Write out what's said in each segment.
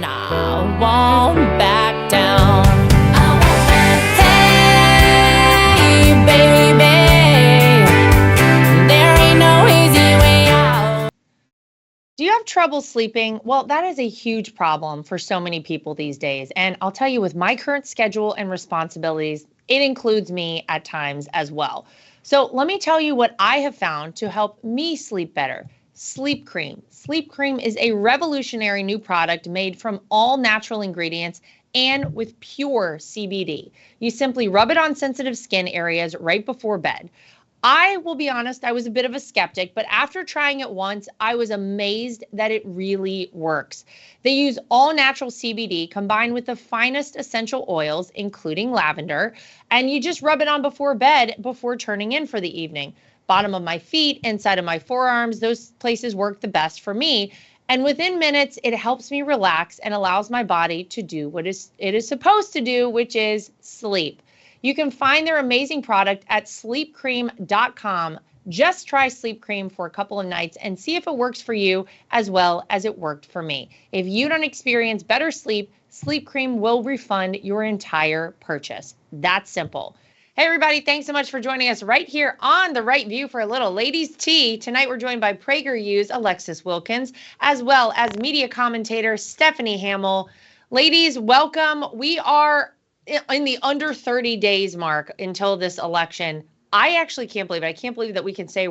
and I won't back down. Hey, baby, there ain't no easy way out. Do you have trouble sleeping? Well, that is a huge problem for so many people these days. And I'll tell you, with my current schedule and responsibilities, it includes me at times as well. So let me tell you what I have found to help me sleep better. Sleep Cream. Sleep Cream is a revolutionary new product made from all natural ingredients and with pure CBD. You simply rub it on sensitive skin areas right before bed. I will be honest, I was a bit of a skeptic, but after trying it once, I was amazed that it really works. They use all natural CBD combined with the finest essential oils, including lavender, and you just rub it on before bed before turning in for the evening. Bottom of my feet, inside of my forearms, those places work the best for me. And within minutes, it helps me relax and allows my body to do what it is supposed to do, which is sleep. You can find their amazing product at sleepcream.com. Just try Sleep Cream for a couple of nights and see if it works for you as well as it worked for me. If you don't experience better sleep, Sleep Cream will refund your entire purchase. That's simple. Hey, everybody, thanks so much for joining us right here on The Right View for a little ladies' tea. Tonight, we're joined by PragerU's Alexis Wilkins, as well as media commentator Stephanie Hamill. Ladies, welcome. We are in the under 30 days mark until this election. I actually can't believe it. I can't believe that we can say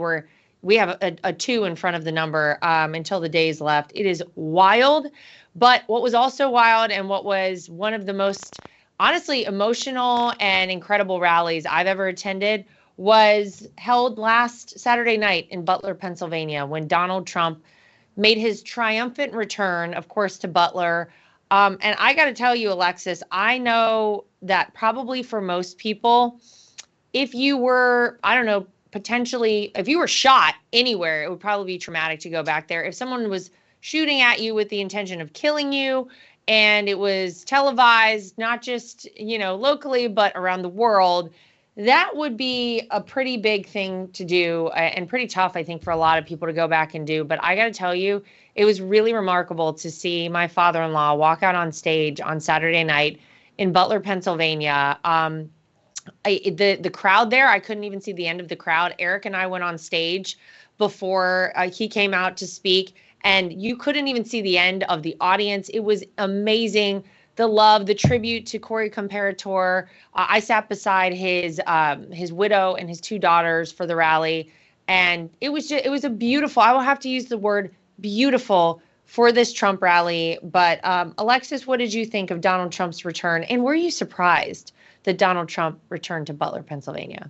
we have a 2 in front of the number until the days left. It is wild. But what was also wild and what was one of the most honestly emotional and incredible rallies I've ever attended was held last Saturday night in Butler, Pennsylvania, when Donald Trump made his triumphant return, of course, to Butler. And I got to tell you, Alexis, I know that probably for most people, if you were, I don't know, potentially, if you were shot anywhere, it would probably be traumatic to go back there. If someone was shooting at you with the intention of killing you and it was televised, not just, locally, but around the world, that would be a pretty big thing to do and pretty tough, I think, for a lot of people to go back and do. But I got to tell you, it was really remarkable to see my father-in-law walk out on stage on Saturday night in Butler, Pennsylvania. The crowd there, I couldn't even see the end of the crowd. Eric and I went on stage before he came out to speak, and you couldn't even see the end of the audience. It was amazing. The love, the tribute to Corey Comparator. I sat beside his widow and his 2 daughters for the rally, and it was a beautiful. I will have to use the word beautiful for this Trump rally. But Alexis, what did you think of Donald Trump's return, and were you surprised that Donald Trump returned to Butler, Pennsylvania?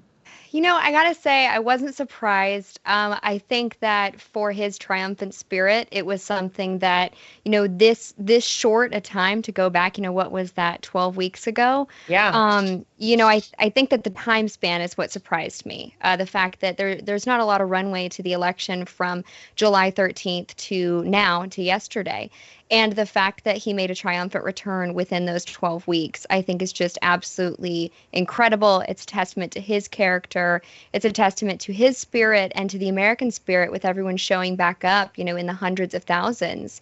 I gotta say, I wasn't surprised. I think that for his triumphant spirit, it was something that, this short a time to go back, what was that, 12 weeks ago? Yeah. I think that the time span is what surprised me. The fact that there's not a lot of runway to the election from July 13th to now, to yesterday. And the fact that he made a triumphant return within those 12 weeks, I think is just absolutely incredible. It's a testament to his character. It's a testament to his spirit and to the American spirit, with everyone showing back up, in the hundreds of thousands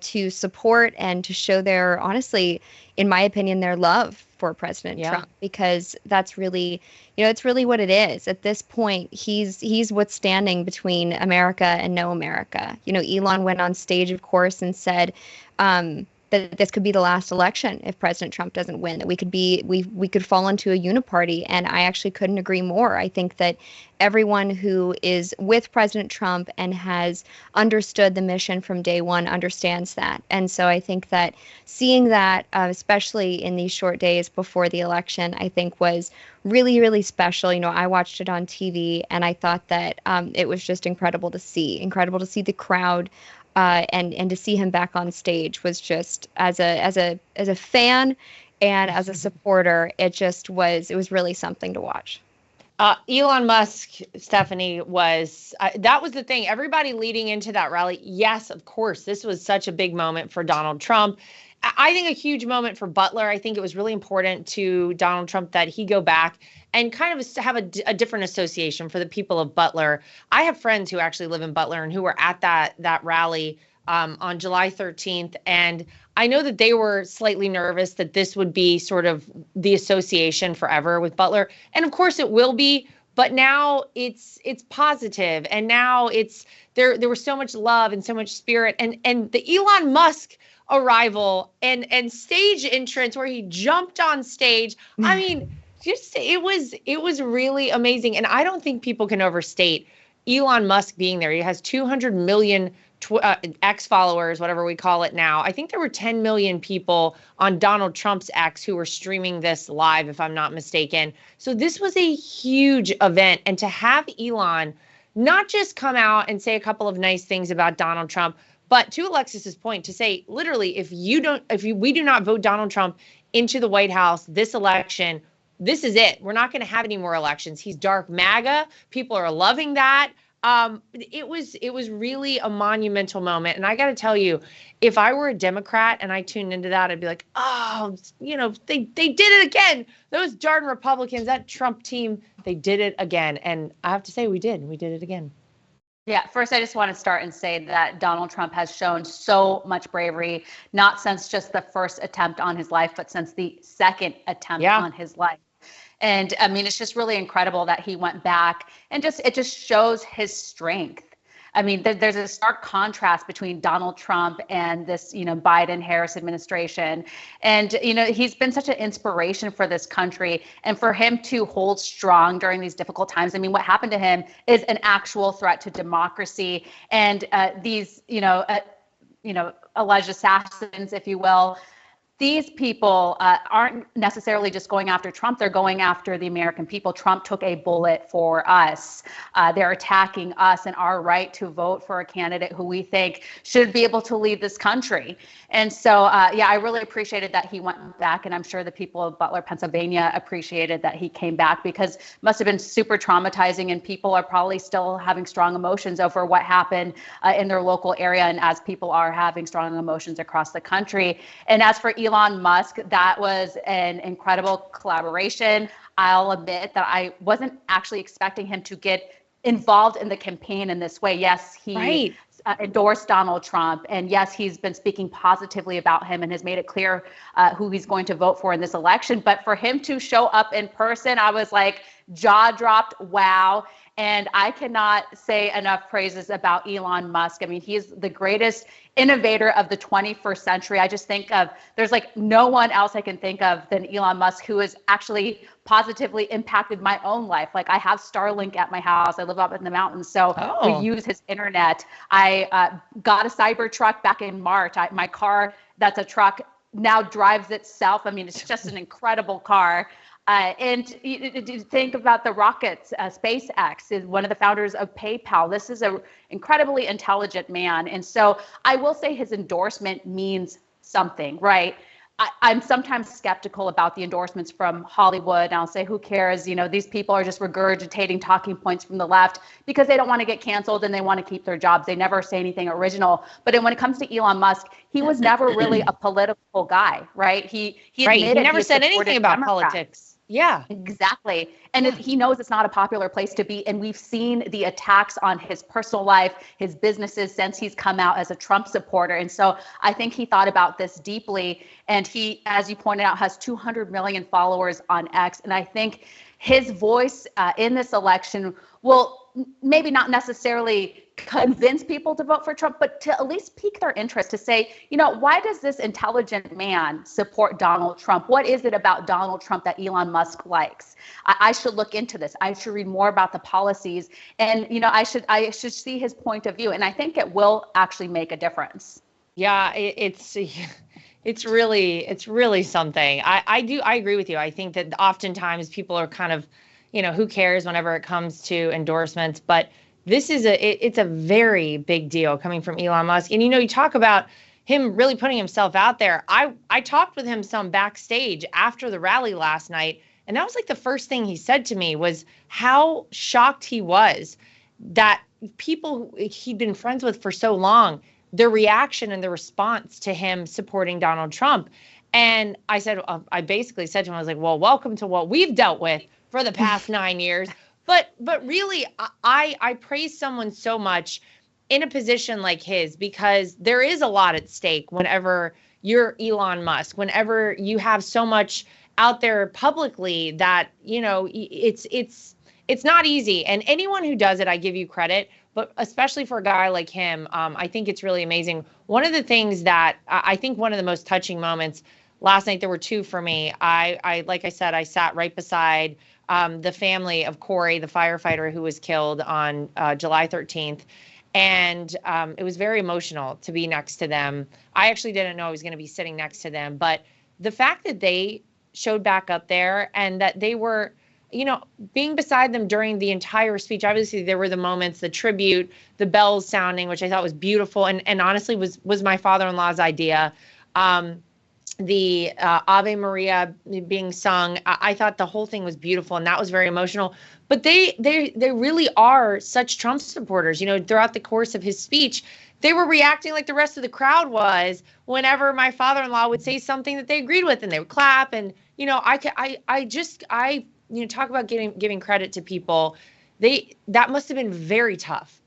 to support and to show their, honestly, in my opinion, their love for President Trump, because that's really, it's really what it is. At this point, he's what's standing between America and no America. Elon went on stage, of course, and said that this could be the last election if President Trump doesn't win, that we could fall into a uniparty. And I actually couldn't agree more. I think that everyone who is with President Trump and has understood the mission from day one understands that. And so I think that seeing that, especially in these short days before the election, I think was really, really special. I watched it on TV, and I thought that it was just incredible to see the crowd. And to see him back on stage was just, as a fan and as a supporter, it was really something to watch. Elon Musk, Stephanie, that was the thing. Everybody leading into that rally. Yes, of course, this was such a big moment for Donald Trump. I think a huge moment for Butler. I think it was really important to Donald Trump that he go back and kind of have a different association for the people of Butler. I have friends who actually live in Butler and who were at that rally on July 13th. And I know that they were slightly nervous that this would be sort of the association forever with Butler. And of course it will be, but now it's positive. And now it's there was so much love and so much spirit. And the Elon Musk arrival and stage entrance where he jumped on stage. I mean, just it was really amazing. And I don't think people can overstate Elon Musk being there. He has 200 million X followers, whatever we call it now. I think there were 10 million people on Donald Trump's X who were streaming this live, if I'm not mistaken. So this was a huge event. And to have Elon not just come out and say a couple of nice things about Donald Trump, but to Alexis's point, to say literally, if we do not vote Donald Trump into the White House this election, this is it. We're not going to have any more elections. He's dark MAGA. People are loving that. It was really a monumental moment. And I got to tell you, if I were a Democrat and I tuned into that, I'd be like, oh, they did it again. Those darn Republicans, that Trump team, they did it again. And I have to say, we did it again. Yeah, first, I just want to start and say that Donald Trump has shown so much bravery, not since just the first attempt on his life, but since the second attempt on his life. And I mean, it's just really incredible that he went back and it just shows his strength. I mean, there's a stark contrast between Donald Trump and this, Biden-Harris administration. And, he's been such an inspiration for this country, and for him to hold strong during these difficult times. I mean, what happened to him is an actual threat to democracy. And these, alleged assassins, if you will, these people aren't necessarily just going after Trump. They're going after the American people. Trump took a bullet for us. They're attacking us and our right to vote for a candidate who we think should be able to lead this country. And so, I really appreciated that he went back. And I'm sure the people of Butler, Pennsylvania appreciated that he came back, because it must have been super traumatizing. And people are probably still having strong emotions over what happened in their local area. And as people are having strong emotions across the country. And as for Elon Musk, that was an incredible collaboration. I'll admit that I wasn't actually expecting him to get involved in the campaign in this way. Yes, he endorsed Donald Trump. And yes, he's been speaking positively about him and has made it clear who he's going to vote for in this election. But for him to show up in person, I was like, jaw dropped, wow. And I cannot say enough praises about Elon Musk. I mean, he's the greatest innovator of the 21st century. I just think there's like no one else I can think of than Elon Musk, who has actually positively impacted my own life. Like, I have Starlink at my house. I live up in the mountains, so we use his internet. I got a Cybertruck back in March. My car, that's a truck, now drives itself. I mean, it's just an incredible car. And you think about the rockets. SpaceX is one of the founders of PayPal. This is an incredibly intelligent man. And so I will say his endorsement means something, right? I'm sometimes skeptical about the endorsements from Hollywood. And I'll say, who cares? These people are just regurgitating talking points from the left because they don't want to get canceled and they want to keep their jobs. They never say anything original. But when it comes to Elon Musk, he was never really a political guy, right? He never said anything about politics. Yeah, exactly. And he knows it's not a popular place to be. And we've seen the attacks on his personal life, his businesses, since he's come out as a Trump supporter. And so I think he thought about this deeply. And he, as you pointed out, has 200 million followers on X. And I think his voice in this election will maybe not necessarily convince people to vote for Trump, but to at least pique their interest, to say, why does this intelligent man support Donald Trump? What is it about Donald Trump that Elon Musk likes? I should look into this. I should read more about the policies, and I should see his point of view. And I think it will actually make a difference. Yeah, it's really something. I agree with you. I think that oftentimes people are kind of, who cares whenever it comes to endorsements, but this is it's a very big deal coming from Elon Musk. And, you talk about him really putting himself out there. I talked with him some backstage after the rally last night. And that was like the first thing he said to me was how shocked he was that people he'd been friends with for so long, their reaction and the response to him supporting Donald Trump. And I basically said to him, I was like, well, welcome to what we've dealt with for the past 9 years. But really, I praise someone so much in a position like his, because there is a lot at stake whenever you're Elon Musk, whenever you have so much out there publicly that, it's not easy. And anyone who does it, I give you credit, but especially for a guy like him, I think it's really amazing. One of the things that I think one of the most touching moments last night, there were two for me. Like I said, I sat right beside the family of Corey, the firefighter who was killed on July 13th. And it was very emotional to be next to them. I actually didn't know I was going to be sitting next to them, but the fact that they showed back up there and that they were, being beside them during the entire speech. Obviously, there were the moments, the tribute, the bells sounding, which I thought was beautiful, and honestly was my father-in-law's idea. The Ave Maria being sung, I thought the whole thing was beautiful, and that was very emotional. But they really are such Trump supporters. Throughout the course of his speech, they were reacting like the rest of the crowd was whenever my father-in-law would say something that they agreed with, and they would clap. And talk about giving credit to people. That must have been very tough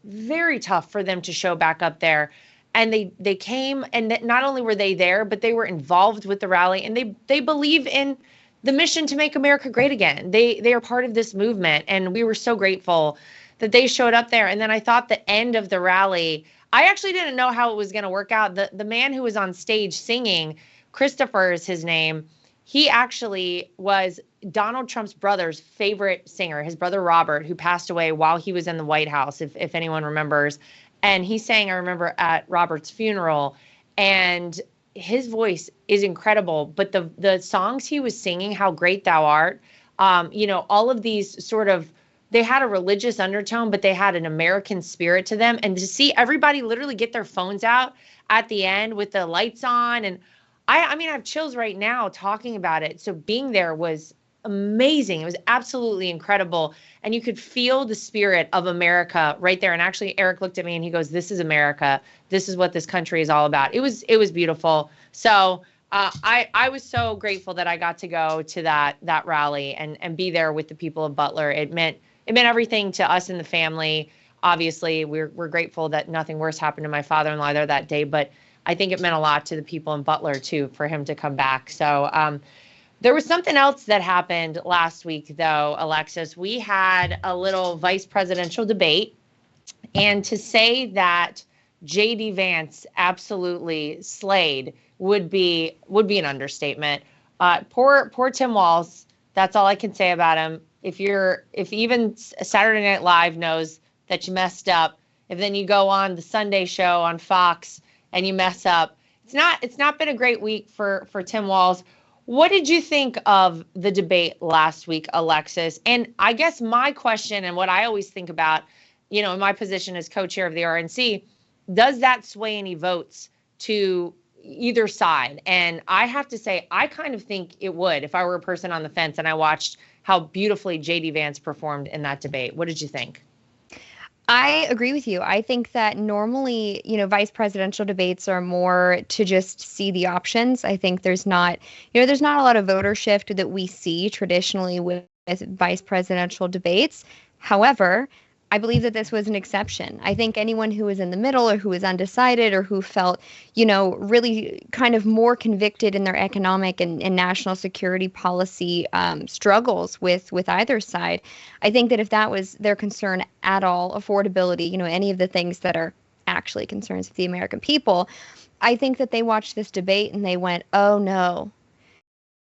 for them to show back up there. And they came, and not only were they there, but they were involved with the rally, and they believe in the mission to make America great again. They are part of this movement, and we were so grateful that they showed up there. And then I thought the end of the rally, I actually didn't know how it was going to work out. The man who was on stage singing, Christopher is his name, he actually was Donald Trump's brother's favorite singer, his brother Robert, who passed away while he was in the White House, if anyone remembers. And he sang, I remember, at Robert's funeral, and his voice is incredible. But the songs he was singing, How Great Thou Art, all of these sort of, they had a religious undertone, but they had an American spirit to them. And to see everybody literally get their phones out at the end with the lights on, and I mean, I have chills right now talking about it. So being there was amazing. It was absolutely incredible. And you could feel the spirit of America right there. And actually, Eric looked at me and he goes, "This is America. This is what this country is all about." It was beautiful. So I was so grateful that I got to go to that rally and be there with the people of Butler. It meant everything to us and the family. Obviously, we're grateful that nothing worse happened to my father-in-law there that day, but I think it meant a lot to the people in Butler too for him to come back. So there was something else that happened last week, though, Alexis. We had a little vice presidential debate, and to say that J.D. Vance absolutely slayed would be an understatement. Poor Tim Walz. That's all I can say about him. If even Saturday Night Live knows that you messed up, if then you go on the Sunday show on Fox and you mess up, it's not been a great week for Tim Walz. What did you think of the debate last week, Alexis? And I guess my question, and what I always think about, in my position as co-chair of the RNC, does that sway any votes to either side? And I have to say, I kind of think it would if I were a person on the fence and I watched how beautifully J.D. Vance performed in that debate. What did you think? I agree with you. I think that normally, vice presidential debates are more to just see the options. I think there's not a lot of voter shift that we see traditionally with vice presidential debates. However, I believe that this was an exception. I think anyone who was in the middle or who was undecided or who felt, really kind of more convicted in their economic and national security policy struggles with either side, I think that if that was their concern at all, affordability, any of the things that are actually concerns of the American people, I think that they watched this debate and they went, "Oh no,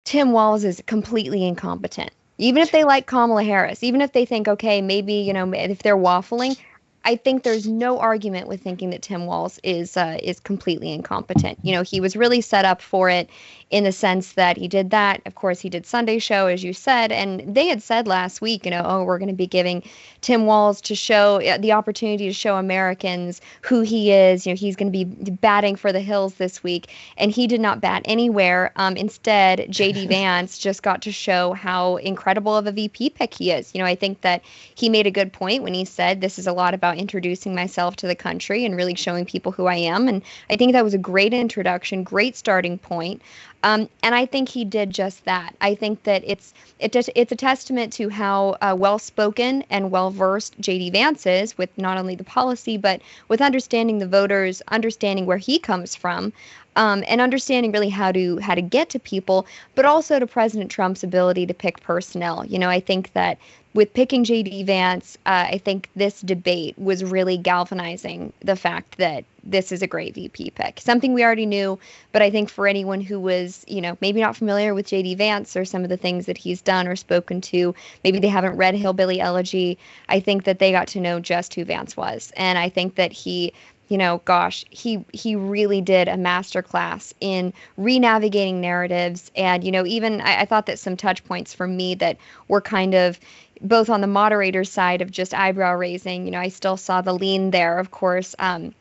Tim Walz is completely incompetent." Even if they like Kamala Harris, even if they think, okay, maybe, if they're waffling, I think there's no argument with thinking that Tim Walz is completely incompetent. He was really set up for it in the sense that he did that. Of course, he did Sunday show, as you said, and they had said last week, we're going to be giving Tim Walz to show the opportunity to show Americans who he is. He's going to be batting for the hills this week, and he did not bat anywhere. Instead, J.D. Vance just got to show how incredible of a VP pick he is. I think that he made a good point when he said this is a lot about about introducing myself to the country and really showing people who I am. And I think that was a great introduction, great starting point. And I think he did just that. I think that it's a testament to how well-spoken and well-versed JD Vance is with not only the policy, but with understanding the voters, understanding where he comes from, and understanding really how to get to people, but also to President Trump's ability to pick personnel. I think that with picking J.D. Vance, I think this debate was really galvanizing the fact that this is a great VP pick. Something we already knew, but I think for anyone who was, maybe not familiar with J.D. Vance or some of the things that he's done or spoken to, maybe they haven't read Hillbilly Elegy, I think that they got to know just who Vance was. And I think that he really did a masterclass in re-navigating narratives. And, even I thought that some touch points for me that were kind of both on the moderator's side of just eyebrow raising, I still saw the lean there. Of course, I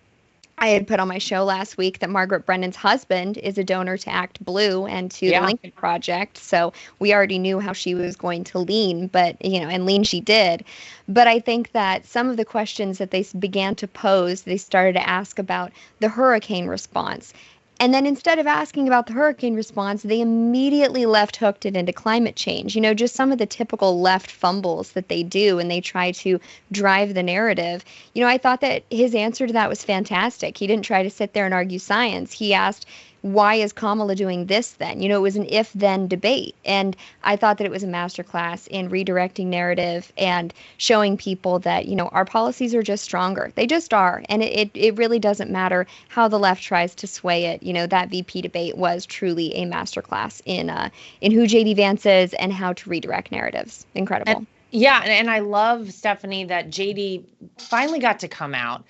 had put on my show last week that Margaret Brennan's husband is a donor to Act Blue and to the Lincoln Project. So we already knew how she was going to lean, but, and lean she did. But I think that some of the questions that they began to pose, they started to ask about the hurricane response. And then instead of asking about the hurricane response, they immediately left hooked it into climate change. Just some of the typical left fumbles that they do, and they try to drive the narrative. I thought that his answer to that was fantastic. He didn't try to sit there and argue science. He asked, why is Kamala doing this then? It was an if-then debate. And I thought that it was a masterclass in redirecting narrative and showing people that, our policies are just stronger. They just are. And it really doesn't matter how the left tries to sway it. That VP debate was truly a masterclass in who JD Vance is and how to redirect narratives. Incredible. And I love, Stephanie, that JD finally got to come out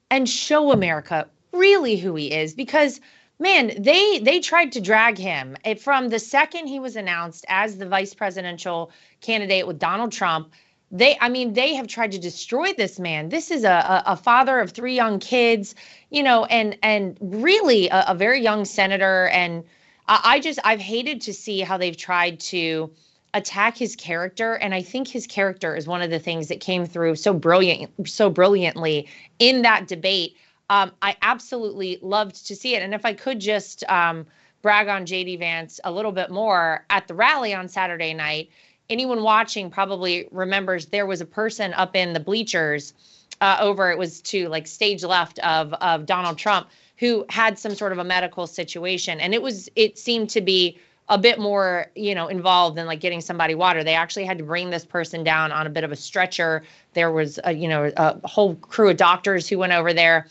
and show America really who he is, because man, they tried to drag him from the second he was announced as the vice presidential candidate with Donald Trump. They have tried to destroy this man. This is a father of 3 young kids, and really a very young senator. And I've hated to see how they've tried to attack his character. And I think his character is one of the things that came through so brilliantly in that debate. I absolutely loved to see it. And if I could just brag on JD Vance a little bit more, at the rally on Saturday night, anyone watching probably remembers there was a person up in the bleachers it was to like stage left of Donald Trump, who had some sort of a medical situation. And it seemed to be a bit more, involved than like getting somebody water. They actually had to bring this person down on a bit of a stretcher. There was a whole crew of doctors who went over there.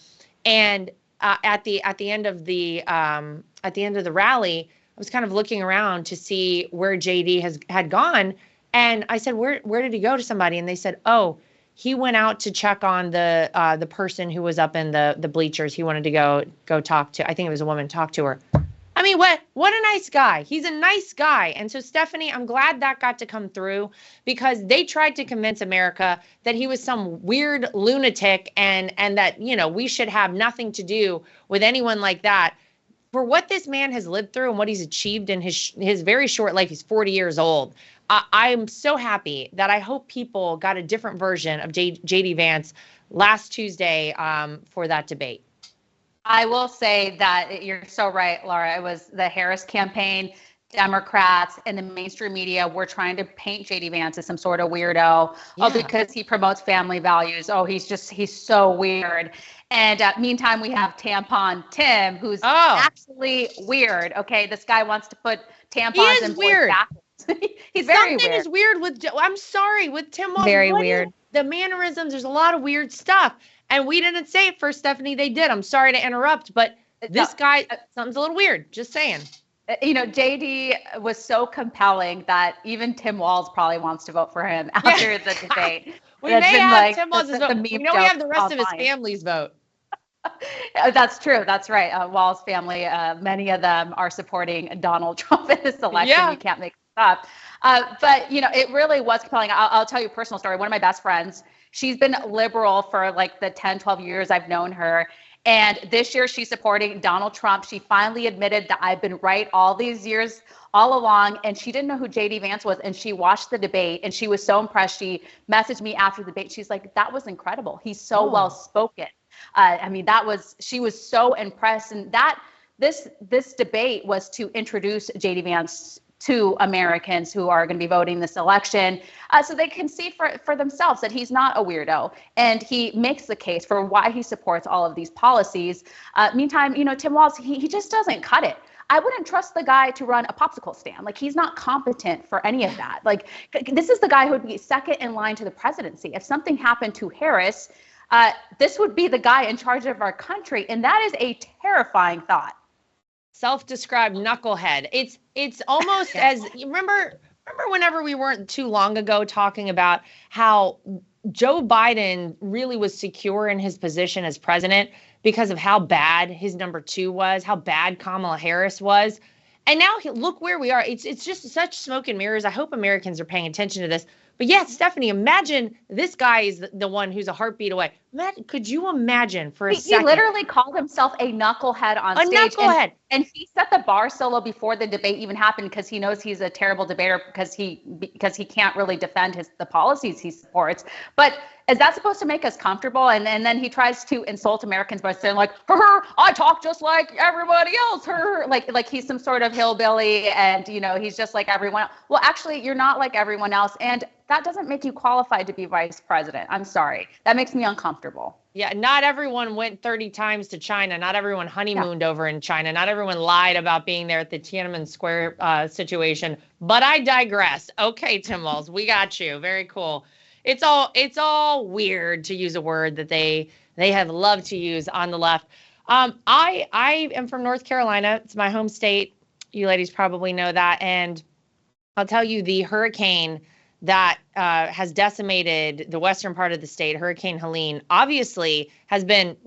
And at the end of the rally, I was kind of looking around to see where JD had gone, and I said, "Where did he go?" to somebody, and they said, "Oh, he went out to check on the person who was up in the bleachers. He wanted to go talk to. I think it was a woman. Talk to her." I mean, what a nice guy. He's a nice guy. And so, Stephanie, I'm glad that got to come through, because they tried to convince America that he was some weird lunatic and that, we should have nothing to do with anyone like that. For what this man has lived through and what he's achieved in his very short life, he's 40 years old. I'm so happy that I hope people got a different version of JD Vance last Tuesday for that debate. I will say that you're so right, Lara. It was the Harris campaign, Democrats, and the mainstream media were trying to paint JD Vance as some sort of weirdo. Oh, because he promotes family values. Oh, he's so weird. And meantime, we have Tampon Tim, who's actually weird. Okay, this guy wants to put tampons in boys' backwards. He's very Something weird. is weird with. I'm sorry, with Tim. Very weird. The mannerisms. There's a lot of weird stuff. And we didn't say it first, Stephanie. They did. I'm sorry to interrupt, but this guy, something's a little weird. Just saying. JD was so compelling that even Tim Walz probably wants to vote for him after the debate. We may have Tim Walz's vote. We have the rest of his family's vote. That's true. That's right. Walz family, many of them are supporting Donald Trump in this election. Yeah. You can't make this up. But, it really was compelling. I'll tell you a personal story. One of my best friends, she's been liberal for like the 10, 12 years I've known her. And this year she's supporting Donald Trump. She finally admitted that I've been right all these years, all along. And she didn't know who JD Vance was. And she watched the debate and she was so impressed. She messaged me after the debate. She's like, that was incredible. He's so well spoken. I mean, she was so impressed. And this debate was to introduce JD Vance to Americans who are going to be voting this election, so they can see for themselves that he's not a weirdo, and he makes the case for why he supports all of these policies. Meantime, Tim Walz, he just doesn't cut it. I wouldn't trust the guy to run a popsicle stand. Like, he's not competent for any of that. Like, this is the guy who would be second in line to the presidency. If something happened to Harris, this would be the guy in charge of our country, and that is a terrifying thought. Self-described knucklehead. It's almost as you remember whenever we weren't too long ago talking about how Joe Biden really was secure in his position as president because of how bad his number 2 was, how bad Kamala Harris was. And now look where we are. It's just such smoke and mirrors. I hope Americans are paying attention to this. But yeah, Stephanie, imagine this guy is the one who's a heartbeat away. Could you imagine for a second? He literally called himself a knucklehead on stage. A knucklehead. And he set the bar so low before the debate even happened because he knows he's a terrible debater because he can't really defend the policies he supports. But is that supposed to make us comfortable? And then he tries to insult Americans by saying like, I talk just like everybody else. Like he's some sort of hillbilly and, he's just like everyone else. Well, actually, you're not like everyone else. And that doesn't make you qualified to be vice president. I'm sorry. That makes me uncomfortable. Yeah, not everyone went 30 times to China. Not everyone honeymooned over in China. Not everyone lied about being there at the Tiananmen Square situation. But I digress. Okay, Tim Walz, we got you. Very cool. It's all weird, to use a word that they have loved to use on the left. I am from North Carolina. It's my home state. You ladies probably know that. And I'll tell you, the hurricane that has decimated the western part of the state, Hurricane Helene, obviously has been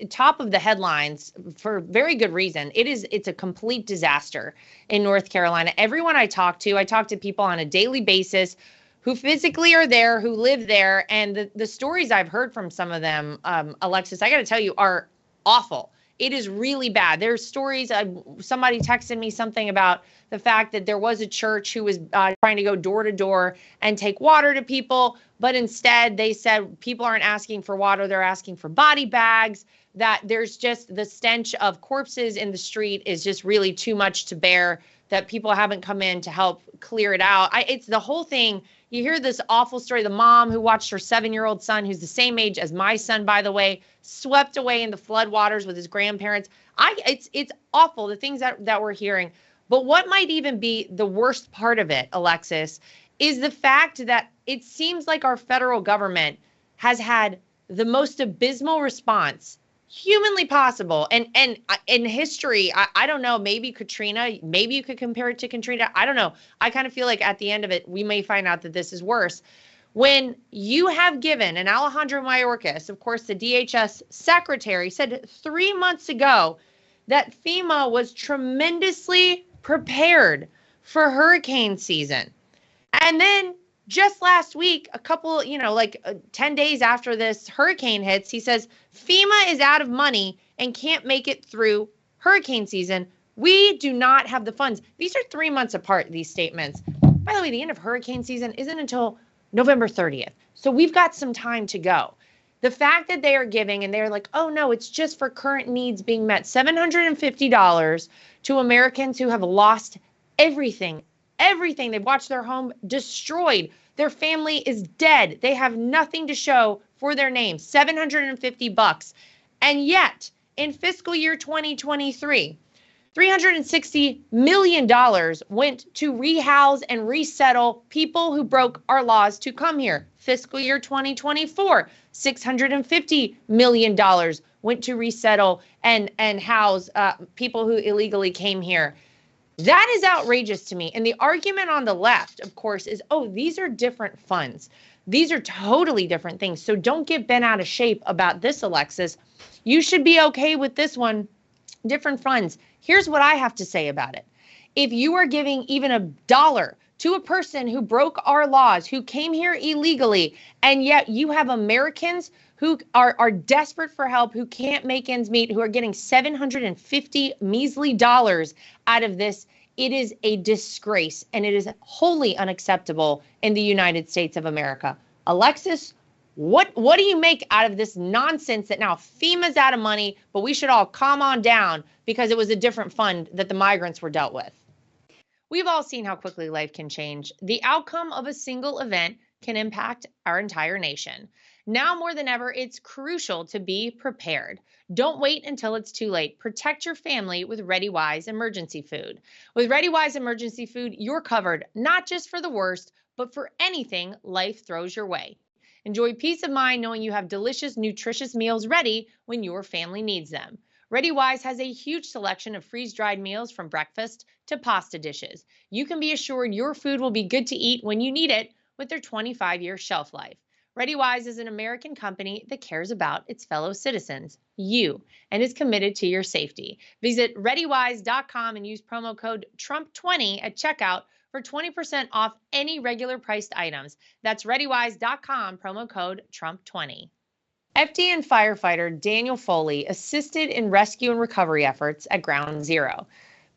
top of the headlines for very good reason. It's a complete disaster in North Carolina. Everyone I talk to people on a daily basis who physically are there, who live there, and the stories I've heard from some of them, Alexis, I got to tell you, are awful. It is really bad. There's stories. Somebody texted me something about the fact that there was a church who was trying to go door to door and take water to people, but instead they said people aren't asking for water, they're asking for body bags, that there's just the stench of corpses in the street is just really too much to bear, that people haven't come in to help clear it out. It's the whole thing. You hear this awful story, the mom who watched her 7-year-old son, who's the same age as my son, by the way, swept away in the floodwaters with his grandparents. It's awful, the things that we're hearing. But what might even be the worst part of it, Alexis, is the fact that it seems like our federal government has had the most abysmal response humanly possible. And in history, I don't know, maybe Katrina, maybe you could compare it to Katrina. I don't know. I kind of feel like at the end of it, we may find out that this is worse. When you have given, and Alejandro Mayorkas, of course, the DHS secretary, said 3 months ago that FEMA was tremendously prepared for hurricane season. And then just last week, a couple, 10 days after this hurricane hits, he says FEMA is out of money and can't make it through hurricane season. We do not have the funds. These are 3 months apart, these statements. By the way, the end of hurricane season isn't until November 30th. So we've got some time to go. The fact that they are giving and they're like, oh no, it's just for current needs being met, $750 to Americans who have lost everything. They've watched their home destroyed. Their family is dead. They have nothing to show for their name. $750. And yet, in fiscal year 2023, $360 million went to rehouse and resettle people who broke our laws to come here. Fiscal year 2024, $650 million went to resettle and house people who illegally came here. That is outrageous to me. And the argument on the left, of course, is, oh, these are different funds. These are totally different things. So don't get bent out of shape about this, Alexis. You should be okay with this one. Different funds. Here's what I have to say about it. If you are giving even $1 to a person who broke our laws, who came here illegally, and yet you have Americans who are desperate for help, who can't make ends meet, who are getting $750 measly dollars out of this. It is a disgrace, and it is wholly unacceptable in the United States of America. Alexis, what do you make out of this nonsense that now FEMA's out of money, but we should all calm on down because it was a different fund that the migrants were dealt with? We've all seen how quickly life can change. The outcome of a single event can impact our entire nation. Now more than ever, it's crucial to be prepared. Don't wait until it's too late. Protect your family with ReadyWise emergency food. With ReadyWise emergency food, you're covered not just for the worst, but for anything life throws your way. Enjoy peace of mind knowing you have delicious, nutritious meals ready when your family needs them. ReadyWise has a huge selection of freeze-dried meals from breakfast to pasta dishes. You can be assured your food will be good to eat when you need it with their 25-year shelf life. ReadyWise is an American company that cares about its fellow citizens, you, and is committed to your safety. Visit ReadyWise.com and use promo code Trump20 at checkout for 20% off any regular priced items. That's ReadyWise.com, promo code Trump20. FDN firefighter Daniel Foley assisted in rescue and recovery efforts at Ground Zero.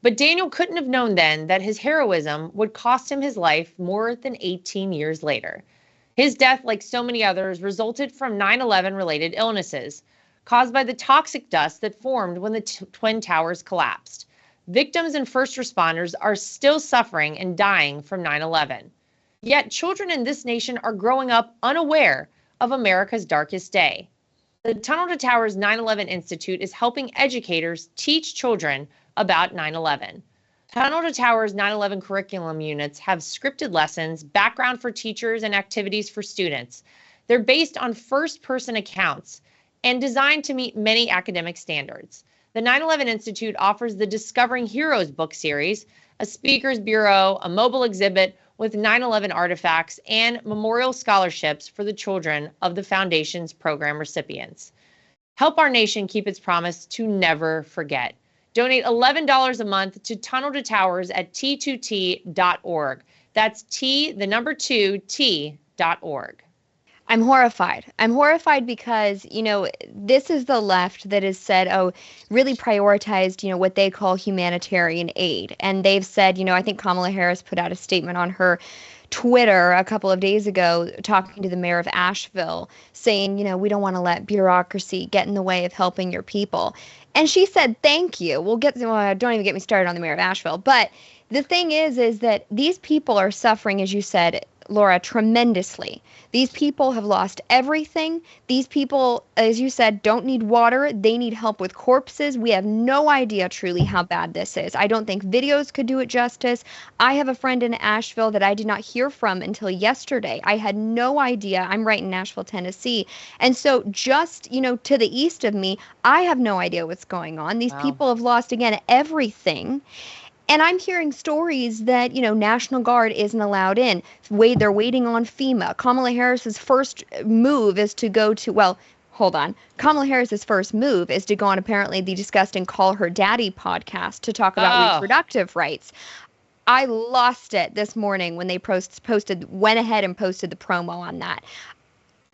But Daniel couldn't have known then that his heroism would cost him his life more than 18 years later. His death, like so many others, resulted from 9/11 related illnesses caused by the toxic dust that formed when the Twin Towers collapsed. Victims and first responders are still suffering and dying from 9/11. Yet children in this nation are growing up unaware of America's darkest day. The Tunnel to Towers 9/11 Institute is helping educators teach children about 9/11. Tunnel to Towers 9/11 curriculum units have scripted lessons, background for teachers, and activities for students. They're based on first-person accounts and designed to meet many academic standards. The 9/11 Institute offers the Discovering Heroes book series, a speakers bureau, a mobile exhibit with 9/11 artifacts, and memorial scholarships for the children of the Foundation's program recipients. Help our nation keep its promise to never forget. Donate $11 a month to Tunnel to Towers at T2T.org. That's T2T.org. I'm horrified. I'm horrified because, this is the left that has said, really prioritized, what they call humanitarian aid. And they've said, I think Kamala Harris put out a statement on her Twitter a couple of days ago talking to the mayor of Asheville saying, we don't want to let bureaucracy get in the way of helping your people. And she said, thank you. Don't even get me started on the mayor of Asheville. But the thing is that these people are suffering, as you said, Laura, tremendously. These people have lost everything. These people, as you said, don't need water. They need help with corpses. We have no idea truly how bad this is. I don't think videos could do it justice. I have a friend in Asheville that I did not hear from until yesterday. I had no idea. I'm right in Nashville, Tennessee. And so just, to the east of me, I have no idea what's going on. These people have lost, again, everything. And I'm hearing stories that, National Guard isn't allowed in. They're waiting on FEMA. Kamala Harris's first move is to go to, Kamala Harris's first move is to go on apparently the disgusting Call Her Daddy podcast to talk about reproductive rights. I lost it this morning when they went ahead and posted the promo on that.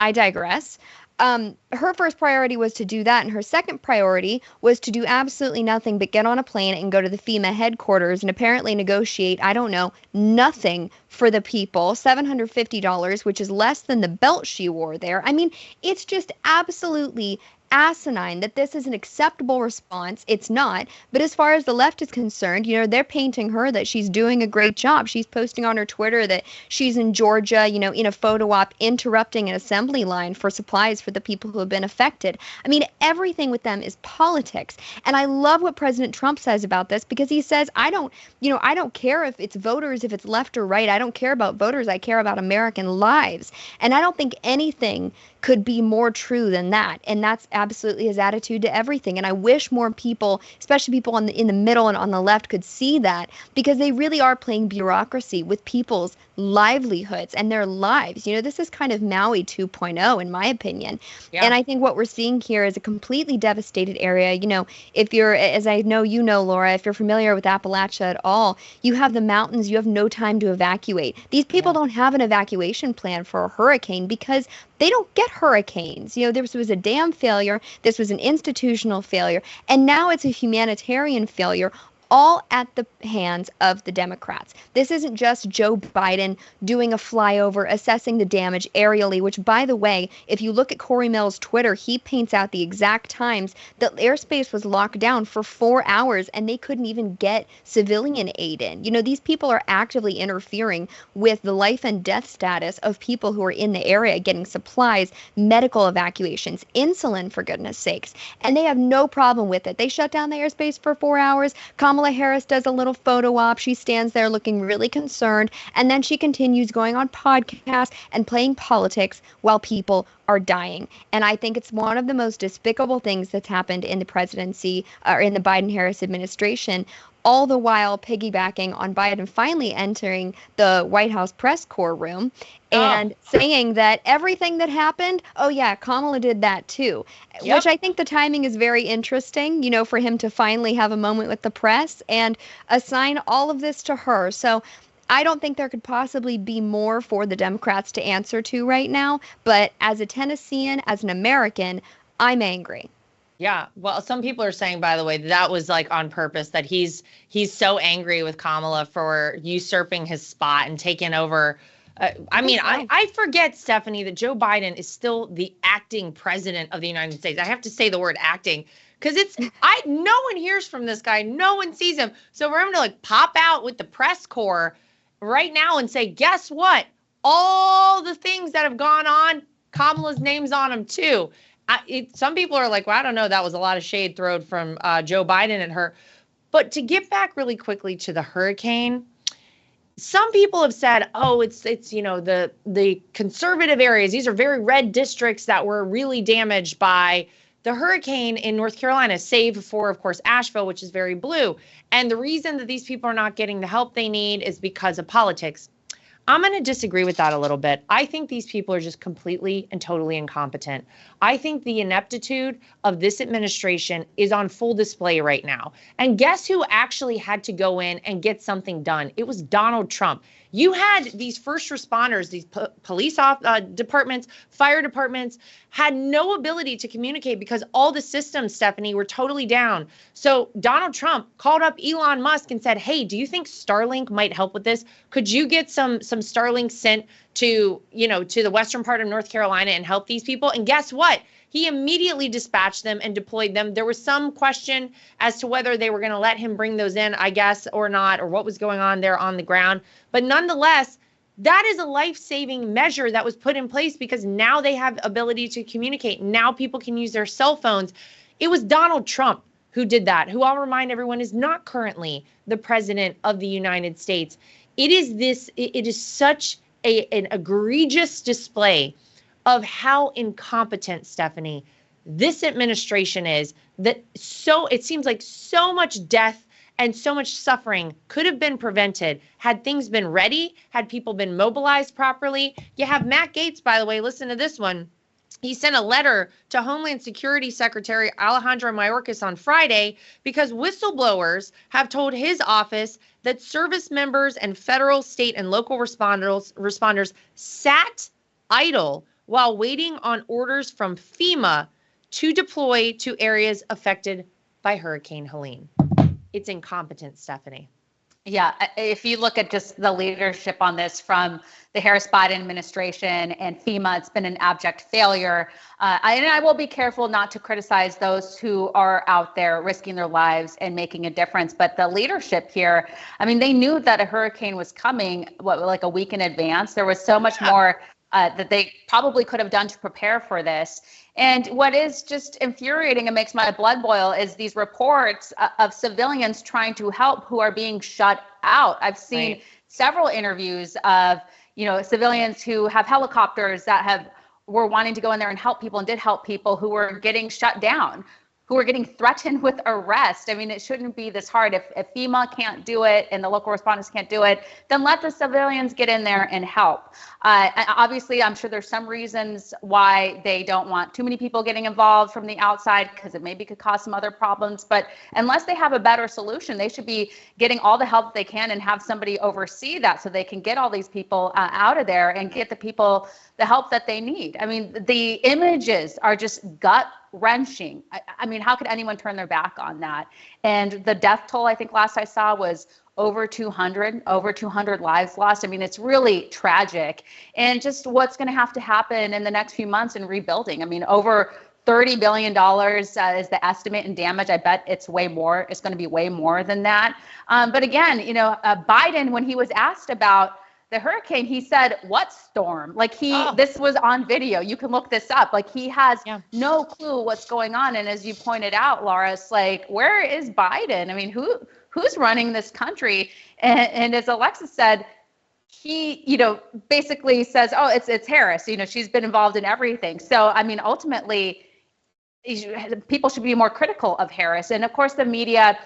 I digress. Her first priority was to do that, and her second priority was to do absolutely nothing but get on a plane and go to the FEMA headquarters and apparently negotiate, nothing for the people, $750, which is less than the belt she wore there. I mean, it's just absolutely asinine that this is an acceptable response. It's not. But as far as the left is concerned, they're painting her that she's doing a great job. She's posting on her Twitter that she's in Georgia, in a photo op interrupting an assembly line for supplies for the people who have been affected. I mean, everything with them is politics. And I love what President Trump says about this because he says, I don't care if it's voters, if it's left or right. I don't care about voters. I care about American lives. And I don't think anything could be more true than that. And that's absolutely his attitude to everything. And I wish more people, especially people in the middle and on the left, could see that because they really are playing bureaucracy with people's livelihoods and their lives. This is kind of Maui 2.0, in my opinion. Yeah. And I think what we're seeing here is a completely devastated area. If you're, as I know Laura, if you're familiar with Appalachia at all, you have the mountains, you have no time to evacuate. These people don't have an evacuation plan for a hurricane because they don't get hurricanes. This was a dam failure, this was an institutional failure, and now it's a humanitarian failure, all at the hands of the Democrats. This isn't just Joe Biden doing a flyover, assessing the damage aerially, which, by the way, if you look at Corey Mills' Twitter, he paints out the exact times that airspace was locked down for 4 hours and they couldn't even get civilian aid in. These people are actively interfering with the life and death status of people who are in the area, getting supplies, medical evacuations, insulin, for goodness sakes, and they have no problem with it. They shut down the airspace for 4 hours. Kamala Harris does a little photo op. She stands there looking really concerned, and then she continues going on podcasts and playing politics while people are dying. And I think it's one of the most despicable things that's happened in the presidency or in the Biden-Harris administration, all the while piggybacking on Biden finally entering the White House press corps room and saying that everything that happened, oh yeah, Kamala did that too. Yep. Which I think the timing is very interesting, for him to finally have a moment with the press and assign all of this to her. So I don't think there could possibly be more for the Democrats to answer to right now. But as a Tennessean, as an American, I'm angry. Yeah. Well, some people are saying, by the way, that was like on purpose, that he's so angry with Kamala for usurping his spot and taking over. I forget, Stephanie, that Joe Biden is still the acting president of the United States. I have to say the word acting because no one hears from this guy. No one sees him. So for him to pop out with the press corps right now and say, guess what? All the things that have gone on, Kamala's name's on them too. Some people are like, well, I don't know. That was a lot of shade thrown from Joe Biden at her. But to get back really quickly to the hurricane, some people have said, oh, it's the conservative areas. These are very red districts that were really damaged by the hurricane in North Carolina, save for, of course, Asheville, which is very blue. And the reason that these people are not getting the help they need is because of politics. I'm going to disagree with that a little bit. I think these people are just completely and totally incompetent. I think the ineptitude of this administration is on full display right now. And guess who actually had to go in and get something done? It was Donald Trump. You had these first responders, these police departments, fire departments, had no ability to communicate because all the systems, Stephanie, were totally down. So Donald Trump called up Elon Musk and said, hey, do you think Starlink might help with this? Could you get some Starlink sent to the western part of North Carolina and help these people? And guess what? He immediately dispatched them and deployed them. There was some question as to whether they were going to let him bring those in, I guess, or not, or what was going on there on the ground. But nonetheless, that is a life-saving measure that was put in place because now they have ability to communicate. Now people can use their cell phones. It was Donald Trump who did that, who I'll remind everyone is not currently the president of the United States. It is such an egregious display of how incompetent, Stephanie, this administration is, that it seems like so much death and so much suffering could have been prevented had things been ready, had people been mobilized properly. You have Matt Gaetz, by the way, listen to this one. He sent a letter to Homeland Security Secretary Alejandro Mayorkas on Friday because whistleblowers have told his office that service members and federal, state, and local responders sat idle while waiting on orders from FEMA to deploy to areas affected by Hurricane Helene. It's incompetent, Stephanie. Yeah, if you look at just the leadership on this from the Harris-Biden administration and FEMA, it's been an abject failure. And I will be careful not to criticize those who are out there risking their lives and making a difference. But the leadership here, I mean, they knew that a hurricane was coming, like a week in advance. There was so much more that they probably could have done to prepare for this. And what is just infuriating and makes my blood boil is these reports of civilians trying to help who are being shut out. I've seen several interviews of, civilians who have helicopters that were wanting to go in there and help people and did help people who were getting shut down. who are getting threatened with arrest. I mean, it shouldn't be this hard. If FEMA can't do it and the local responders can't do it, then let the civilians get in there and help. Obviously, I'm sure there's some reasons why they don't want too many people getting involved from the outside, because it maybe could cause some other problems. But unless they have a better solution, they should be getting all the help they can and have somebody oversee that so they can get all these people out of there and get the people the help that they need. I mean, the images are just gut-wrenching. I mean, how could anyone turn their back on that? And the death toll, I think last I saw, was over 200 lives lost. I mean, it's really tragic. And just what's going to have to happen in the next few months in rebuilding. I mean, over $30 billion is the estimate in damage. I bet it's way more. It's going to be way more than that. But again, you know, Biden, when he was asked about the hurricane, he said, "What storm?" Like this was on video. You can look this up. Like he has no clue what's going on. And as you pointed out, Lara, it's like, where is Biden? I mean, who's running this country? And as Alexis said, he, you know, basically says, "Oh, it's Harris. You know, she's been involved in everything." So, I mean, ultimately, people should be more critical of Harris. And of course, the media,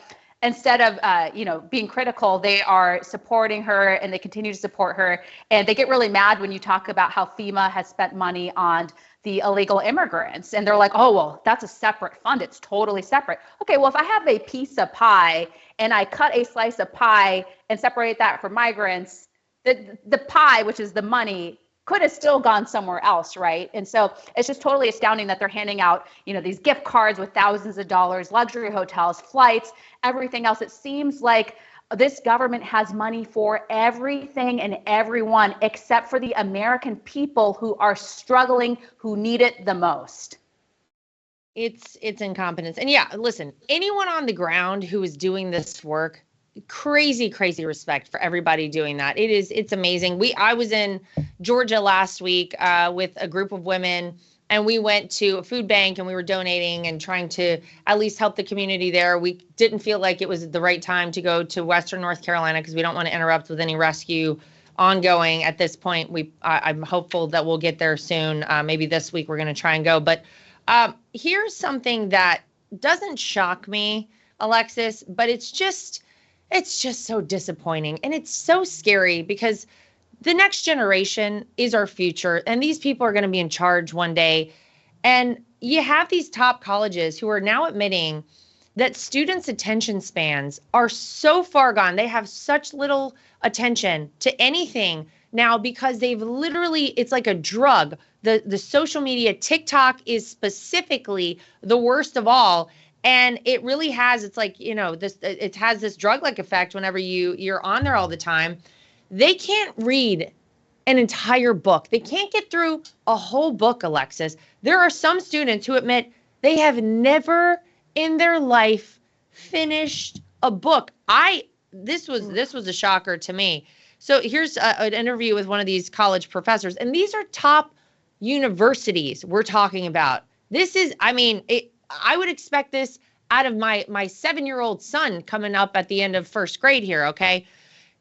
instead of, you know, being critical, they are supporting her and they continue to support her. And they get really mad when you talk about how FEMA has spent money on the illegal immigrants. And they're like, "Oh, well, that's a separate fund. It's totally separate." Okay, well, if I have a piece of pie and I cut a slice of pie and separate that for migrants, the pie, which is the money, could have still gone somewhere else, right? And so it's just totally astounding that they're handing out, you know, these gift cards with thousands of dollars, luxury hotels, flights, everything else. It seems like this government has money for everything and everyone except for the American people who are struggling, who need it the most. It's incompetence. And yeah, listen, anyone on the ground who is doing this work, crazy respect for everybody doing that. It's amazing. I was in Georgia last week with a group of women, and we went to a food bank and we were donating and trying to at least help the community there. We didn't feel like it was the right time to go to Western North Carolina because we don't want to interrupt with any rescue ongoing at this point. I'm hopeful that we'll get there soon. Maybe this week we're going to try and go. But here's something that doesn't shock me, Alexis, but it's just so disappointing. And it's so scary because the next generation is our future. And these people are going to be in charge one day. And you have these top colleges who are now admitting that students' attention spans are so far gone. They have such little attention to anything now because they've literally, it's like a drug. The social media, TikTok is specifically the worst of all. And it really has, it's like, you know, it has this drug-like effect whenever you're on there all the time. They can't read an entire book. They can't get through a whole book, Alexis. There are some students who admit they have never in their life finished a book. This was a shocker to me. So here's an interview with one of these college professors, and these are top universities we're talking about. This is, I mean, I would expect this out of my 7-year-old son coming up at the end of first grade here, okay?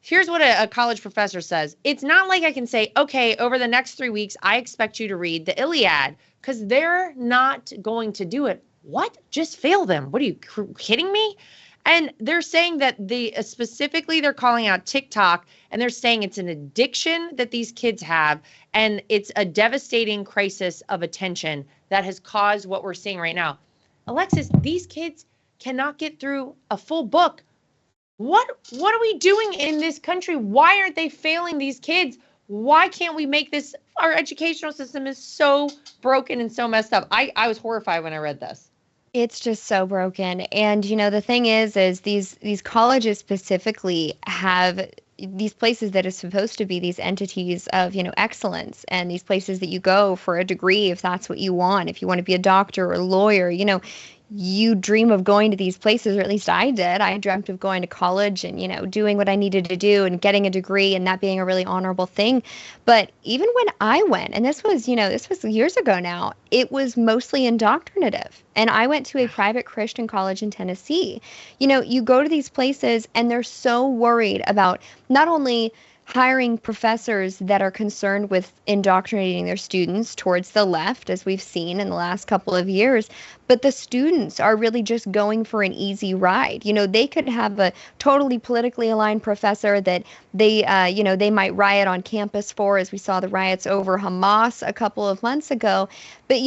Here's what a college professor says. It's not like I can say, okay, over the next 3 weeks, I expect you to read the Iliad, because they're not going to do it. What? Just fail them. What are you kidding me? And they're saying that specifically they're calling out TikTok, and they're saying it's an addiction that these kids have, and it's a devastating crisis of attention that has caused what we're seeing right now. Alexis, these kids cannot get through a full book. What are we doing in this country? Why aren't they failing these kids? Why can't we make this? Our educational system is so broken and so messed up. I was horrified when I read this. It's just so broken. And, you know, the thing is these colleges specifically have these places that are supposed to be these entities of, you know, excellence, and these places that you go for a degree if that's what you want. If you want to be a doctor or a lawyer, you know, you dream of going to these places, or at least I did. I dreamt of going to college and, you know, doing what I needed to do and getting a degree and that being a really honorable thing. But even when I went, and this was years ago now, it was mostly indoctrinative. And I went to a private Christian college in Tennessee. You know, you go to these places and they're so worried about not only hiring professors that are concerned with indoctrinating their students towards the left, as we've seen in the last couple of years. But the students are really just going for an easy ride. They could have a totally politically aligned professor that they might riot on campus for, as we saw the riots over Hamas a couple of months ago. But,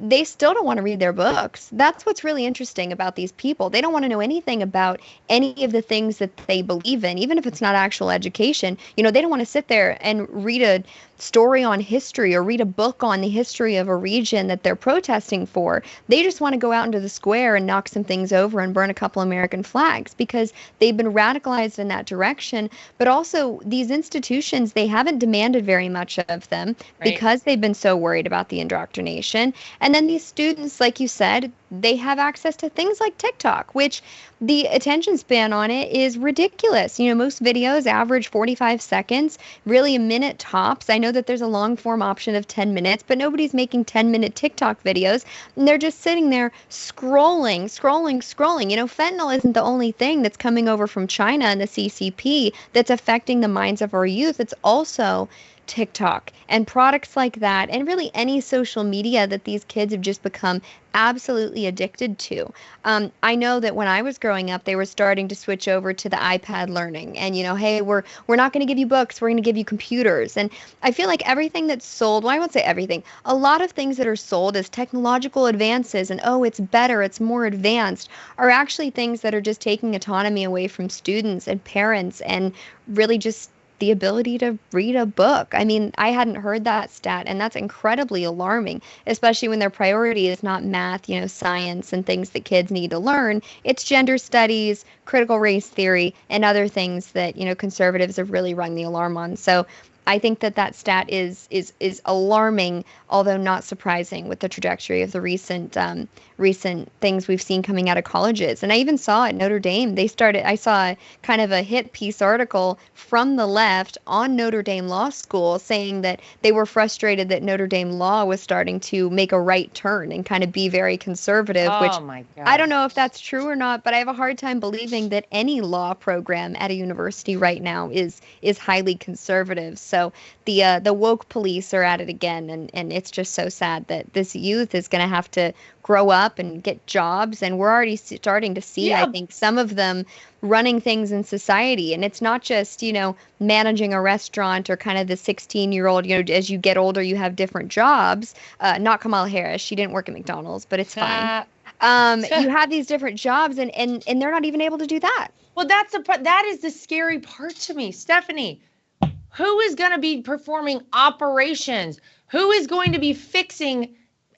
they still don't want to read their books. That's what's really interesting about these people. They don't want to know anything about any of the things that they believe in, even if it's not actual education. They don't want to sit there and read a story on history or read a book on the history of a region that they're protesting for. They just want to go out into the square and knock some things over and burn a couple American flags because they've been radicalized in that direction. But also, these institutions, they haven't demanded very much of them because they've been so worried about the indoctrination. And then these students, like you said, they have access to things like TikTok, which the attention span on it is ridiculous. Most videos average 45 seconds, really a minute tops. I know that there's a long form option of 10 minutes, but nobody's making 10-minute TikTok videos. And they're just sitting there scrolling. Fentanyl isn't the only thing that's coming over from China and the CCP that's affecting the minds of our youth. It's also TikTok and products like that, and really any social media that these kids have just become absolutely addicted to. I know that when I was growing up, they were starting to switch over to the iPad learning, and hey, we're not going to give you books, we're going to give you computers. And I feel like everything that's sold, well, I won't say everything, a lot of things that are sold as technological advances and it's better, it's more advanced, are actually things that are just taking autonomy away from students and parents and really just the ability to read a book. I mean, I hadn't heard that stat, and that's incredibly alarming, especially when their priority is not math, science and things that kids need to learn. It's gender studies, critical race theory, and other things that, conservatives have really rung the alarm on. So I think that stat is alarming, although not surprising with the trajectory of the recent things we've seen coming out of colleges. And I even saw at Notre Dame, I saw kind of a hit piece article from the left on Notre Dame Law School saying that they were frustrated that Notre Dame law was starting to make a right turn and kind of be very conservative, which my God. I don't know if that's true or not, but I have a hard time believing that any law program at a university right now is highly conservative. So the woke police are at it again, and it's just so sad that this youth is going to have to grow up and get jobs, and we're already starting to see, I think, some of them running things in society. And it's not just, managing a restaurant or kind of the 16-year-old, as you get older, you have different jobs. Not Kamala Harris. She didn't work at McDonald's, but it's fine. You have these different jobs, and they're not even able to do that. Well, that is the scary part to me, Stephanie. Who is going to be performing operations? Who is going to be fixing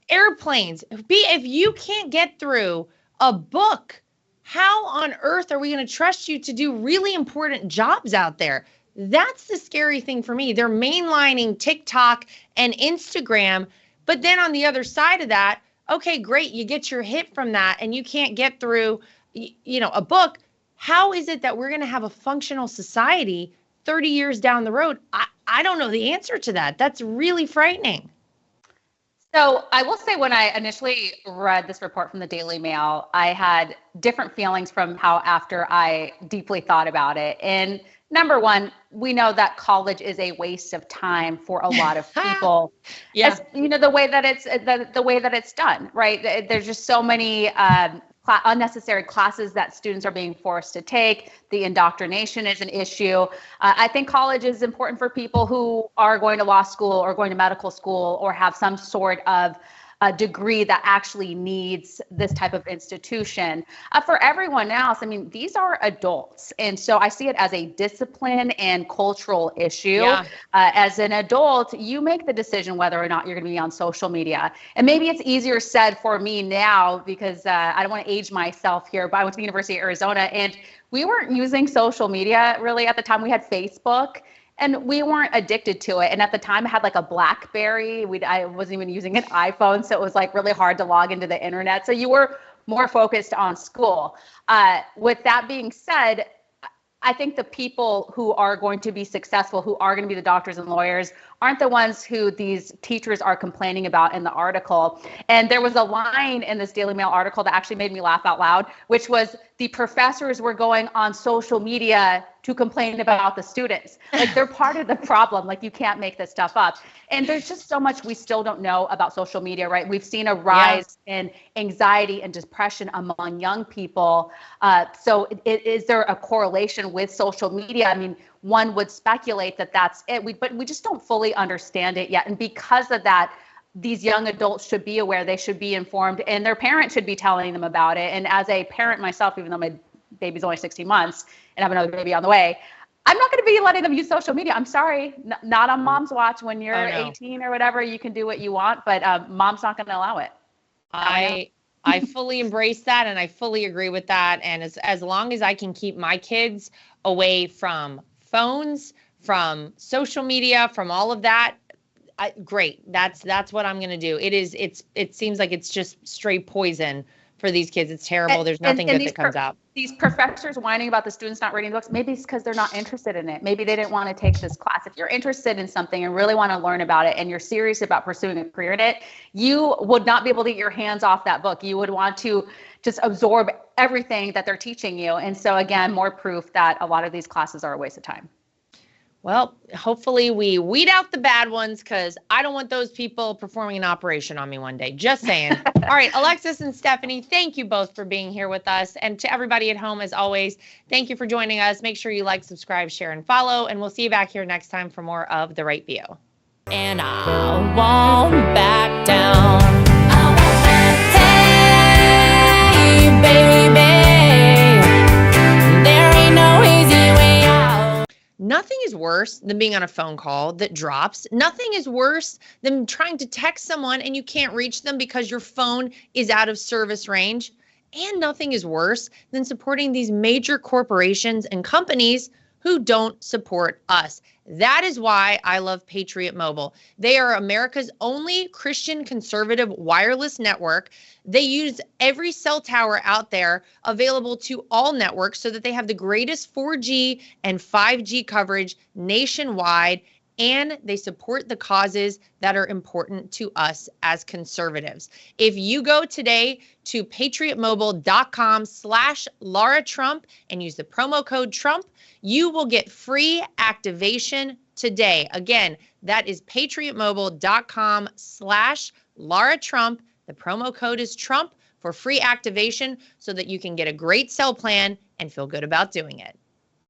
airplanes? If you can't get through a book, how on earth are we going to trust you to do really important jobs out there? That's the scary thing for me. They're mainlining TikTok and Instagram, but then on the other side of that, okay, great, you get your hit from that and you can't get through, a book. How is it that we're going to have a functional society 30 years down the road? I don't know the answer to that. That's really frightening. So I will say, when I initially read this report from the Daily Mail, I had different feelings from how after I deeply thought about it. And number one, we know that college is a waste of time for a lot of people. Yeah. The way that it's done, right? There's just so many unnecessary classes that students are being forced to take. The indoctrination is an issue. I think college is important for people who are going to law school or going to medical school or have some sort of a degree that actually needs this type of institution. For everyone else, I mean, these are adults. And so I see it as a discipline and cultural issue. Yeah. As an adult, you make the decision whether or not you're going to be on social media. And maybe it's easier said for me now because I don't want to age myself here, but I went to the University of Arizona and we weren't using social media really at the time. We had Facebook. And we weren't addicted to it. And at the time I had like a BlackBerry. I wasn't even using an iPhone. So it was like really hard to log into the internet. So you were more focused on school. With that being said, I think the people who are going to be successful, who are going to be the doctors and lawyers, aren't the ones who these teachers are complaining about in the article. And there was a line in this Daily Mail article that actually made me laugh out loud, which was the professors were going on social media to complain about the students. Like, they're part of the problem. Like, you can't make this stuff up. And there's just so much we still don't know about social media, right? We've seen a rise in anxiety and depression among young people. So is there a correlation with social media? I mean, one would speculate that that's it, but we just don't fully understand it yet. And because of that, these young adults should be aware, they should be informed, and their parents should be telling them about it. And as a parent myself, even though my baby's only 16 months and I have another baby on the way, I'm not going to be letting them use social media. I'm sorry, not on mom's watch. When you're 18 or whatever, you can do what you want, but mom's not going to allow it. I fully embrace that, and I fully agree with that. And as long as I can keep my kids away from phones, from social media, from all of that, great. That's what I'm going to do. It seems like it's just straight poison for these kids. It's terrible. There's nothing good that comes out. These professors whining about the students not reading books, maybe it's because they're not interested in it. Maybe they didn't want to take this class. If you're interested in something and really want to learn about it and you're serious about pursuing a career in it, you would not be able to get your hands off that book. You would want to just absorb everything that they're teaching you. And so again, more proof that a lot of these classes are a waste of time. Well, hopefully we weed out the bad ones, because I don't want those people performing an operation on me one day. Just saying. All right, Alexis and Stephanie, thank you both for being here with us. And to everybody at home, as always, thank you for joining us. Make sure you like, subscribe, share, and follow. And we'll see you back here next time for more of The Right View. And I won't back down. Hey, baby, there ain't no easy way out. Nothing is worse than being on a phone call that drops. Nothing is worse than trying to text someone and you can't reach them because your phone is out of service range. And nothing is worse than supporting these major corporations and companies who don't support us. That is why I love Patriot Mobile. They are America's only Christian conservative wireless network. They use every cell tower out there available to all networks so that they have the greatest 4G and 5G coverage nationwide, and they support the causes that are important to us as conservatives. If you go today to patriotmobile.com/Lara Trump and use the promo code Trump, you will get free activation today. Again, that is patriotmobile.com/Lara Trump. The promo code is Trump for free activation so that you can get a great cell plan and feel good about doing it.